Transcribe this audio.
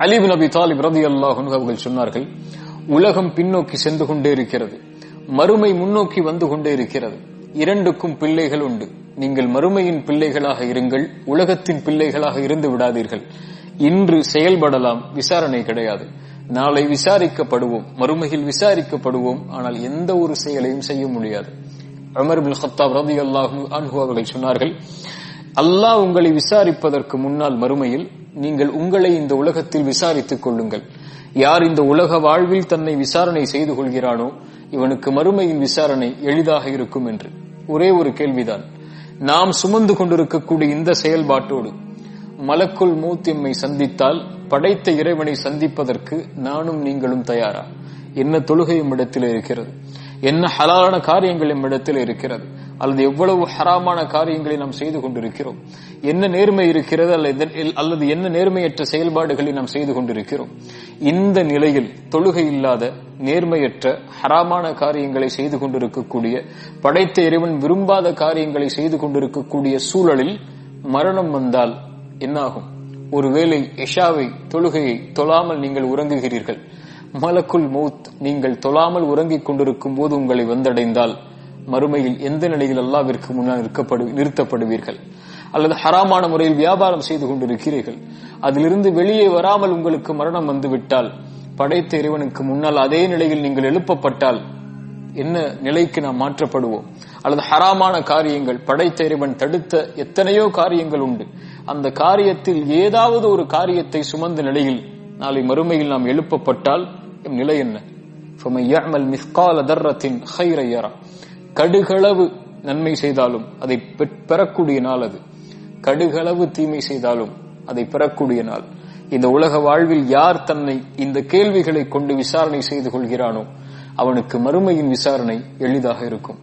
அலி இப்னு அபி தாலிப் ரலியல்லாஹு அன்ஹு அவர்கள் சொன்னார்கள், உலகம் பின்னோக்கி சென்று கொண்டே இருக்கிறது, மறுமை முன்னோக்கி வந்து கொண்டே இருக்கிறது. இரண்டுக்கும் பிள்ளைகள் உண்டு. நீங்கள் மறுமையின் பிள்ளைகளாக இருங்கள், உலகத்தின் பிள்ளைகளாக இருந்து விடாதீர்கள். இன்று செயல்படலாம், விசாரணை கிடையாது. நாளை விசாரிக்கப்படுவோம், மறுமையில் விசாரிக்கப்படுவோம். ஆனால் எந்த ஒரு செயலையும் செய்ய முடியாது. உமர் இப்னு கத்தாப் ரலியல்லாஹு அன்ஹு அவர்கள் சொன்னார்கள், அல்லாஹ் உங்களை விசாரிப்பதற்கு முன்னால் மறுமையில் நீங்கள் உங்களை இந்த உலகத்தில் விசாரித்துக் கொள்ளுங்கள். யார் இந்த உலக வாழ்வில் தன்னை விசாரணை செய்து கொள்கிறானோ இவனுக்கு மறுமையின் விசாரணை எளிதாக இருக்கும் என்று. ஒரே ஒரு கேள்விதான், நாம் சுமந்து கொண்டிருக்கக்கூடிய இந்த செயல்பாட்டோடு மலக்குல் மௌத் எம்மை சந்தித்தால் படைத்த இறைவனை சந்திப்பதற்கு நானும் நீங்களும் தயாரா? என்ன தொழுகை இடத்தில் இருக்கிறது, என்ன ஹலாலான காரியங்கள் இடத்தில் இருக்கிறது, அல்லது எவ்வளவு ஹராமான காரியங்களை நாம் செய்து கொண்டிருக்கிறோம், என்ன நேர்மை இருக்கிறது அல்லது என்ன நேர்மையற்ற செயல்பாடுகளை நாம் செய்து கொண்டிருக்கிறோம். இந்த நிலையில் தொழுகை இல்லாத, நேர்மையற்ற, ஹராமான காரியங்களை செய்து கொண்டிருக்கக்கூடிய, படைத்த இறைவன் விரும்பாத காரியங்களை செய்து கொண்டிருக்கக்கூடிய சூழலில் மரணம் வந்தால் என்னாகும்? ஒருவேளை இஷாவை, தொழுகையை தொழாமல் நீங்கள் உறங்குகிறீர்கள், மலக்குல் மௌத் நீங்கள் தொழாமல் உறங்கிக் கொண்டிருக்கும் போது உங்களை வந்தடைந்தால் மறுமையில் எந்த நிலையில் அல்லாஹ்விற்கு முன்னால் நிறுத்தப்படுவீர்கள்? அல்லது ஹராமான முறையில் வியாபாரம் செய்து கொண்டிருக்கிறீர்கள், அதிலிருந்து வெளியே வராமல் உங்களுக்கு மரணம் வந்துவிட்டால், படைத்த இறைவனுக்கு முன்னால் அதே நிலையில் நீங்கள் எழுப்பப்பட்டால் என்ன நிலைக்கு நாம் மாற்றப்படுவோம்? அல்லது ஹராமான காரியங்கள், படைத்த இறைவன் தடுத்த எத்தனையோ காரியங்கள் உண்டு, அந்த காரியத்தில் ஏதாவது ஒரு காரியத்தை சுமந்த நிலையில் நாளை மறுமையில் நாம் எழுப்பப்பட்டால் நிலை என்ன? கடுகளவு நன்மை செய்தாலும் அதை பெறக்கூடிய நாள் அது. கடுகளவு தீமை செய்தாலும் அதை பெறக்கூடிய நாள். இந்த உலக வாழ்வில் யார் தன்னை இந்த கேள்விகளை கொண்டு விசாரணை செய்து கொள்கிறானோ அவனுக்கு மறுமையின் விசாரணை எளிதாக இருக்கும்.